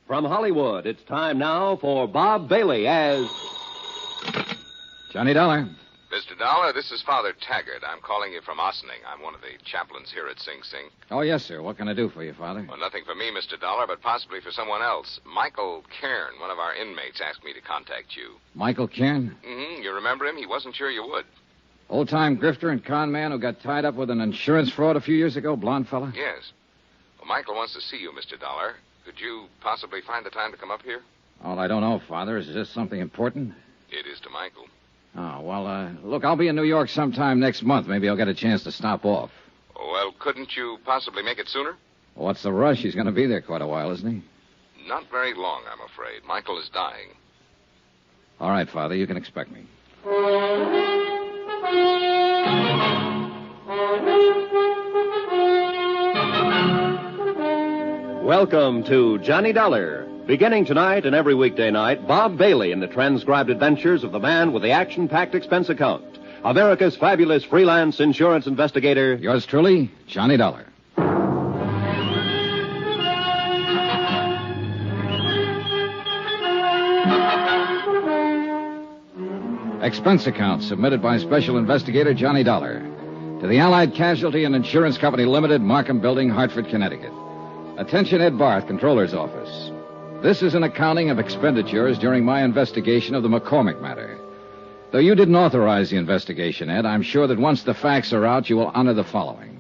From Hollywood, it's time now for Bob Bailey as... Johnny Dollar. Mr. Dollar, this is Father Taggart. I'm calling you from Ossining. I'm one of the chaplains here at Sing Sing. Oh, yes, sir. What can I do for you, Father? Well, nothing for me, Mr. Dollar, but possibly for someone else. Michael Cairn, one of our inmates, asked me to contact you. Michael Cairn? Mm-hmm. You remember him? He wasn't sure you would. Old-time grifter and con man who got tied up with an insurance fraud a few years ago, blonde fella? Yes. Well, Michael wants to see you, Mr. Dollar. Could you possibly find the time to come up here? Oh, I don't know, Father. Is this something important? It is to Michael. Oh, well, look, I'll be in New York sometime next month. Maybe I'll get a chance to stop off. Well, couldn't you possibly make it sooner? What's the rush? He's going to be there quite a while, isn't he? Not very long, I'm afraid. Michael is dying. All right, Father, you can expect me. Welcome to Johnny Dollar. Beginning tonight and every weekday night, Bob Bailey in the transcribed adventures of the man with the action-packed expense account. America's fabulous freelance insurance investigator. Yours truly, Johnny Dollar. Expense account submitted by Special Investigator Johnny Dollar to the Allied Casualty and Insurance Company Limited, Markham Building, Hartford, Connecticut. Attention, Ed Barth, Controller's Office. This is an accounting of expenditures during my investigation of the McCormack matter. Though you didn't authorize the investigation, Ed, I'm sure that once the facts are out, you will honor the following.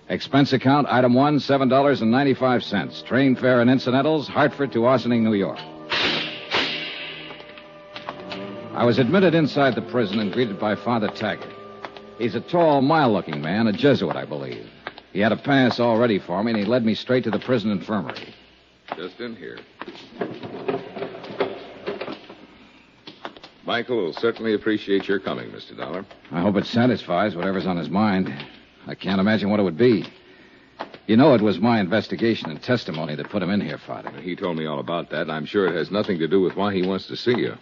Expense account, item 1, $7.95. Train fare and incidentals, Hartford to Ossining, New York. I was admitted inside the prison and greeted by Father Taggart. He's a tall, mild-looking man, a Jesuit, I believe. He had a pass all ready for me, and he led me straight to the prison infirmary. Just in here. Michael will certainly appreciate your coming, Mr. Dollar. I hope it satisfies whatever's on his mind. I can't imagine what it would be. You know it was my investigation and testimony that put him in here, Father. He told me all about that, and I'm sure it has nothing to do with why he wants to see you.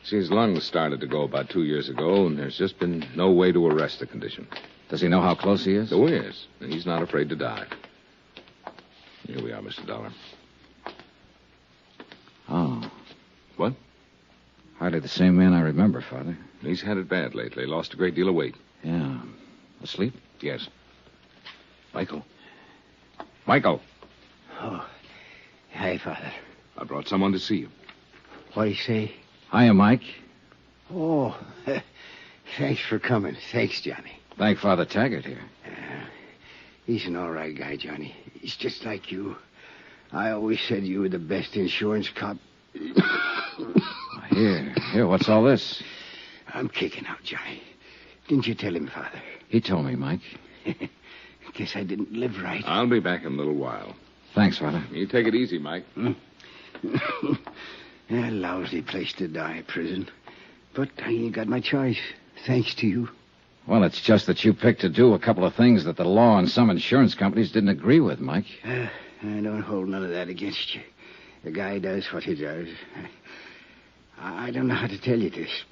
See, his lungs started to go about 2 years ago, and there's just been no way to arrest the condition. Does he know how close he is? Oh, yes. And he's not afraid to die. Here we are, Mr. Dollar. Oh. What? Hardly the same man I remember, Father. He's had it bad lately. Lost a great deal of weight. Yeah. Asleep? Yes. Michael. Michael. Oh. Hi, Father. I brought someone to see you. What do you say? Hiya, Mike. Oh, thanks for coming. Thanks, Johnny. Thank Father Taggart here. He's an all right guy, Johnny. He's just like you. I always said you were the best insurance cop. Here, what's all this? I'm kicking out, Johnny. Didn't you tell him, Father? He told me, Mike. Guess I didn't live right. I'll be back in a little while. Thanks, Father. You take it easy, Mike. A lousy place to die, prison. But I ain't got my choice, thanks to you. Well, it's just that you picked to do a couple of things that the law and some insurance companies didn't agree with, Mike. I don't hold none of that against you. The guy does what he does. I don't know how to tell you this.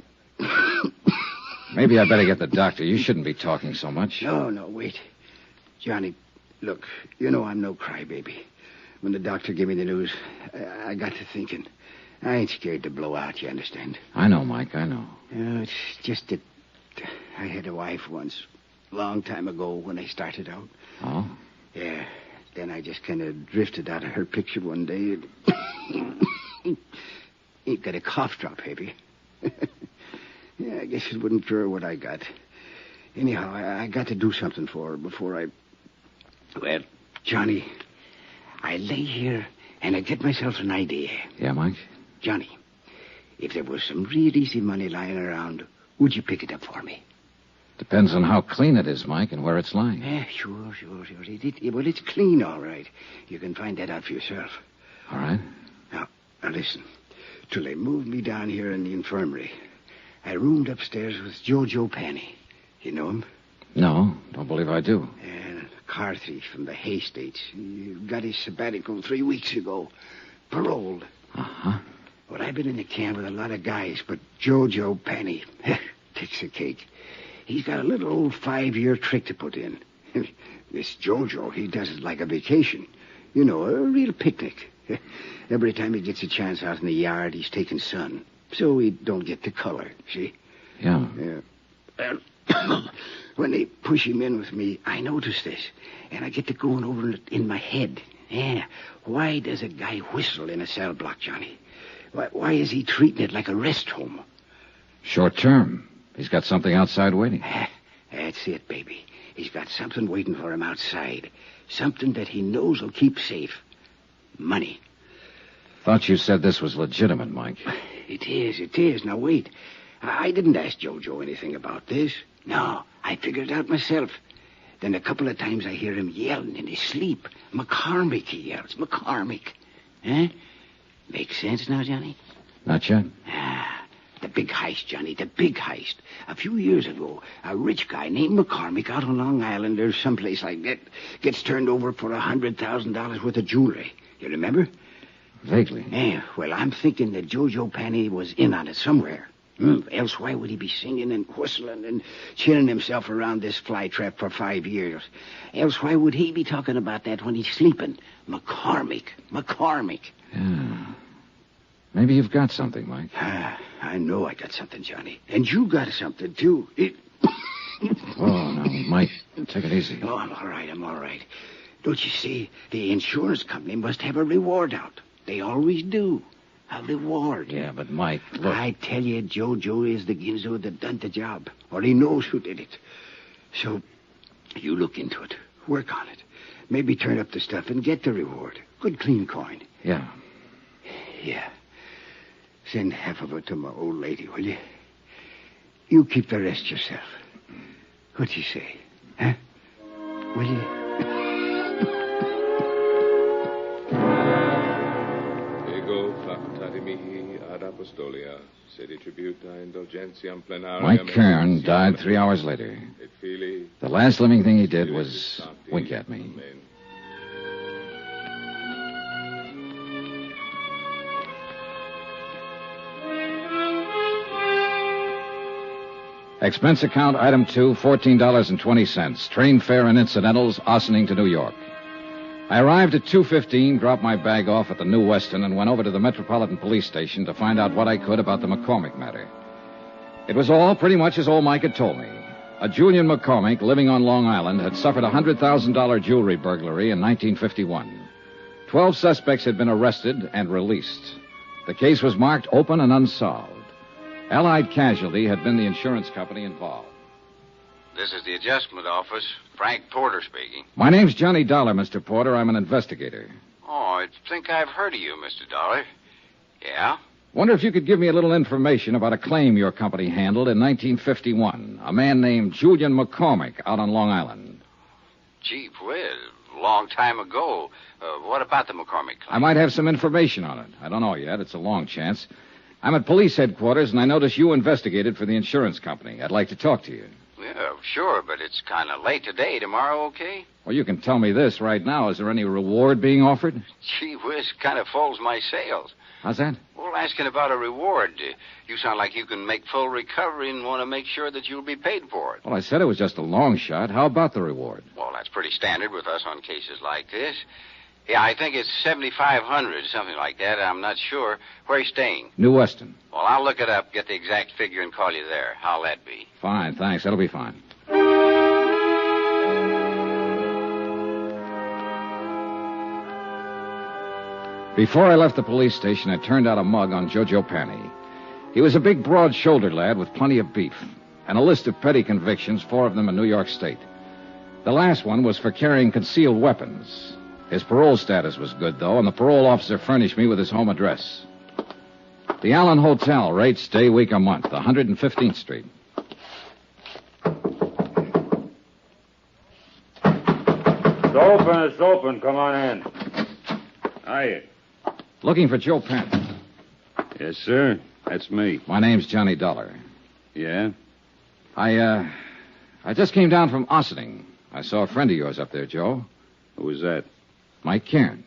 Maybe I better get the doctor. You shouldn't be talking so much. No, wait. Johnny, look, you know I'm no crybaby. When the doctor gave me the news, I got to thinking. I ain't scared to blow out, you understand? I know, Mike, I know. It's just that I had a wife once, a long time ago when I started out. Oh? Yeah. Then I just kind of drifted out of her picture one day. Ain't got a cough drop, heavy. Yeah, I guess it wouldn't cure what I got. Anyhow, I got to do something for her before I... Well, Johnny, I lay here and I get myself an idea. Yeah, Mike? Johnny, if there was some real easy money lying around, would you pick it up for me? Depends on how clean it is, Mike, and where it's lying. Yeah, sure. Well, it's clean, all right. You can find that out for yourself. All right. Now listen. Till they moved me down here in the infirmary, I roomed upstairs with Jojo Penny. You know him? No, don't believe I do. A car thief from the Hay States. He got his sabbatical 3 weeks ago. Paroled. Uh-huh. Well, I've been in the camp with a lot of guys, but Jojo Penny takes the cake. He's got a little old 5-year trick to put in. This Jojo, he does it like a vacation. You know, a real picnic. Every time he gets a chance out in the yard, he's taking sun. So he don't get the color, see? Yeah. Well, when they push him in with me, I notice this. And I get to going over it in my head. Yeah. Why does a guy whistle in a cell block, Johnny? Why is he treating it like a rest home? Short term. He's got something outside waiting. That's it, baby. He's got something waiting for him outside. Something that he knows will keep safe. Money. Thought you said this was legitimate, Mike. It is. Now, wait. I didn't ask Jojo anything about this. No, I figured it out myself. Then a couple of times I hear him yelling in his sleep. McCormack, he yells. McCormack. Huh? Makes sense now, Johnny? Not yet. The big heist, Johnny, the big heist. A few years ago, a rich guy named McCormack out on Long Island or someplace like that gets turned over for $100,000 worth of jewelry. You remember? Vaguely. Yeah, well, I'm thinking that Jojo Panny was in on it somewhere. Else why would he be singing and whistling and chilling himself around this flytrap for 5 years? Else why would he be talking about that when he's sleeping? McCormack. Yeah. Maybe you've got something, Mike. I know I got something, Johnny. And you got something, too. Oh, now, Mike, take it easy. Oh, I'm all right. Don't you see? The insurance company must have a reward out. They always do. A reward. Yeah, but Mike, look. I tell you, Jojo is the ginzo that done the job. Or he knows who did it. So, you look into it. Work on it. Maybe turn up the stuff and get the reward. Good clean coin. Yeah. Yeah. Send half of it to my old lady, will you? You keep the rest yourself. What you say? Huh? Will you? Ego facultati mihi ad apostolia, sedi tributa indulgentiam plenariam. Mike Kern died 3 hours later. Et Filii. The last living thing he did was wink at me. Amen. Expense account item 2, $14.20. Train fare and incidentals, Ossining to New York. I arrived at 2:15, dropped my bag off at the New Weston, and went over to the Metropolitan Police Station to find out what I could about the McCormack matter. It was all pretty much as old Mike had told me. A Julian McCormack living on Long Island had suffered a $100,000 jewelry burglary in 1951. 12 suspects had been arrested and released. The case was marked open and unsolved. Allied Casualty had been the insurance company involved. This is the adjustment office. Frank Porter speaking. My name's Johnny Dollar, Mr. Porter. I'm an investigator. Oh, I think I've heard of you, Mr. Dollar. Yeah? Wonder if you could give me a little information about a claim your company handled in 1951. A man named Julian McCormack out on Long Island. Gee whiz, long time ago. What about the McCormack claim? I might have some information on it. I don't know yet. It's a long chance. I'm at police headquarters, and I notice you investigated for the insurance company. I'd like to talk to you. Yeah, sure, but it's kind of late today. Tomorrow, okay? Well, you can tell me this right now. Is there any reward being offered? Gee whiz, kind of folds my sails. How's that? Well, asking about a reward. You sound like you can make full recovery and want to make sure that you'll be paid for it. Well, I said it was just a long shot. How about the reward? Well, that's pretty standard with us on cases like this. Yeah, I think it's $7,500, something like that. I'm not sure. Where are you staying? New Weston. Well, I'll look it up, get the exact figure, and call you there. How'll that be? Fine, thanks. That'll be fine. Before I left the police station, I turned out a mug on Jojo Panny. He was a big, broad-shouldered lad with plenty of beef, and a list of petty convictions, 4 of them in New York State. The last one was for carrying concealed weapons. His parole status was good, though, and the parole officer furnished me with his home address. The Allen Hotel, rates day, week, or month, 115th Street. It's open. Come on in. Hiya. Looking for Joe Penn. Yes, sir. That's me. My name's Johnny Dollar. Yeah? I just came down from Ossining. I saw a friend of yours up there, Joe. Who was that? Mike Cairn.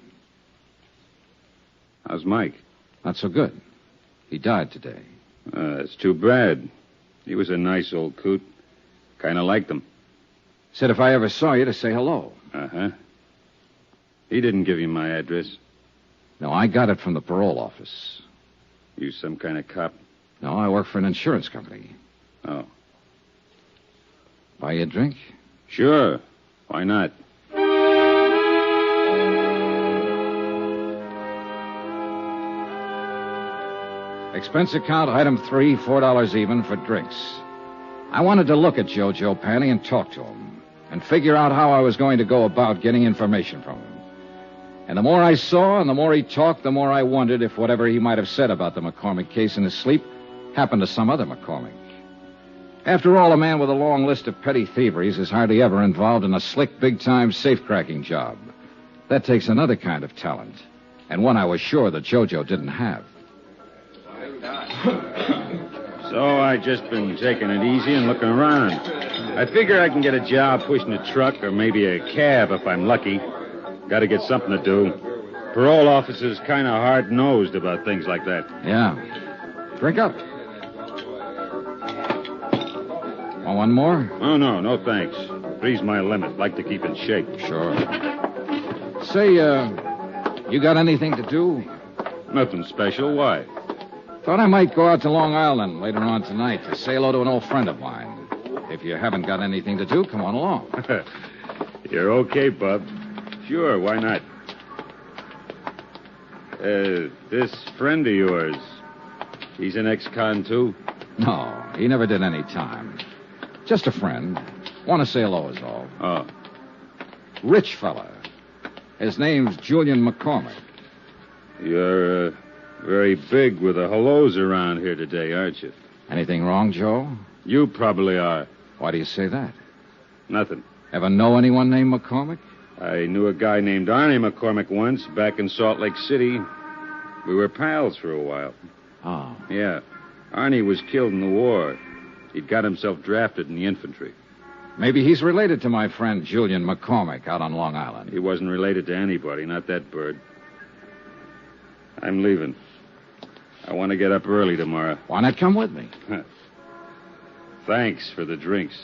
How's Mike? Not so good. He died today. It's too bad. He was a nice old coot. Kind of liked him. Said if I ever saw you to say hello. Uh-huh. He didn't give you my address. No, I got it from the parole office. You some kind of cop? No, I work for an insurance company. Oh. Buy you a drink? Sure. Why not? Expense account, item 3, $4 even for drinks. I wanted to look at Joe Panny and talk to him and figure out how I was going to go about getting information from him. And the more I saw and the more he talked, the more I wondered if whatever he might have said about the McCormack case in his sleep happened to some other McCormack. After all, a man with a long list of petty thieveries is hardly ever involved in a slick, big-time safe-cracking job. That takes another kind of talent, and one I was sure that Jojo didn't have. So I just been taking it easy and looking around. I figure I can get a job pushing a truck or maybe a cab if I'm lucky. Got to get something to do. Parole officers kind of hard-nosed about things like that. Yeah. Drink up. Want one more? Oh, no thanks. 3's my limit. Like to keep in shape. Sure. Say, you got anything to do? Nothing special. Why? Thought I might go out to Long Island later on tonight to say hello to an old friend of mine. If you haven't got anything to do, come on along. You're okay, Bub. Sure, why not? This friend of yours, he's an ex-con, too? No, he never did any time. Just a friend. Want to say hello is all. Oh. Rich fella. His name's Julian McCormack. You're, very big with the hellos around here today, aren't you? Anything wrong, Joe? You probably are. Why do you say that? Nothing. Ever know anyone named McCormack? I knew a guy named Arnie McCormack once, back in Salt Lake City. We were pals for a while. Oh. Yeah. Arnie was killed in the war. He'd got himself drafted in the infantry. Maybe he's related to my friend Julian McCormack out on Long Island. He wasn't related to anybody, not that bird. I'm leaving. I want to get up early tomorrow. Why not come with me? Thanks for the drinks.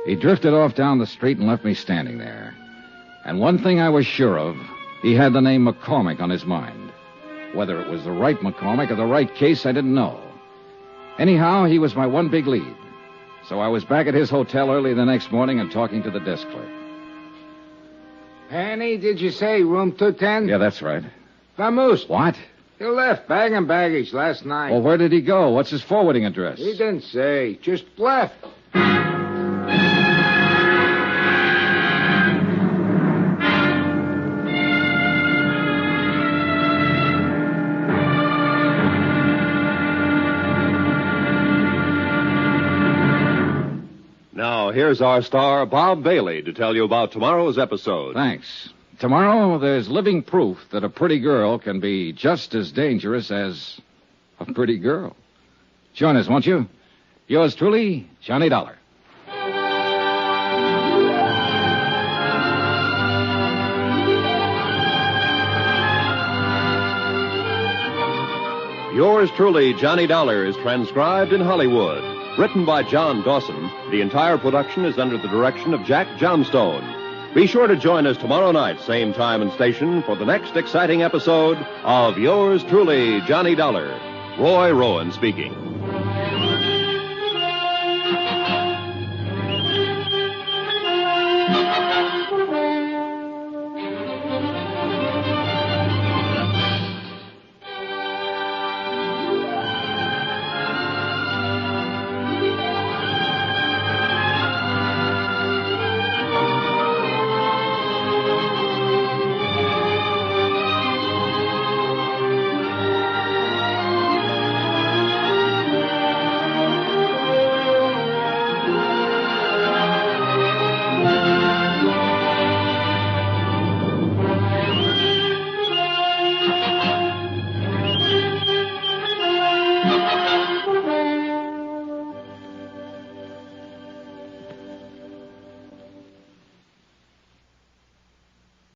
He drifted off down the street and left me standing there. And one thing I was sure of, he had the name McCormack on his mind. Whether it was the right McCormack or the right case, I didn't know. Anyhow, he was my one big lead. So I was back at his hotel early the next morning and talking to the desk clerk. Penny, did you say room 210? Yeah, that's right. Vamoose. What? He left bag and baggage last night. Well, where did he go? What's his forwarding address? He didn't say. Just left. Now, here's our star, Bob Bailey, to tell you about tomorrow's episode. Thanks. Tomorrow, there's living proof that a pretty girl can be just as dangerous as a pretty girl. Join us, won't you? Yours truly, Johnny Dollar. Yours truly, Johnny Dollar, is transcribed in Hollywood. Written by John Dawson, the entire production is under the direction of Jack Johnstone. Be sure to join us tomorrow night, same time and station, for the next exciting episode of Yours truly, Johnny Dollar. Roy Rowan speaking.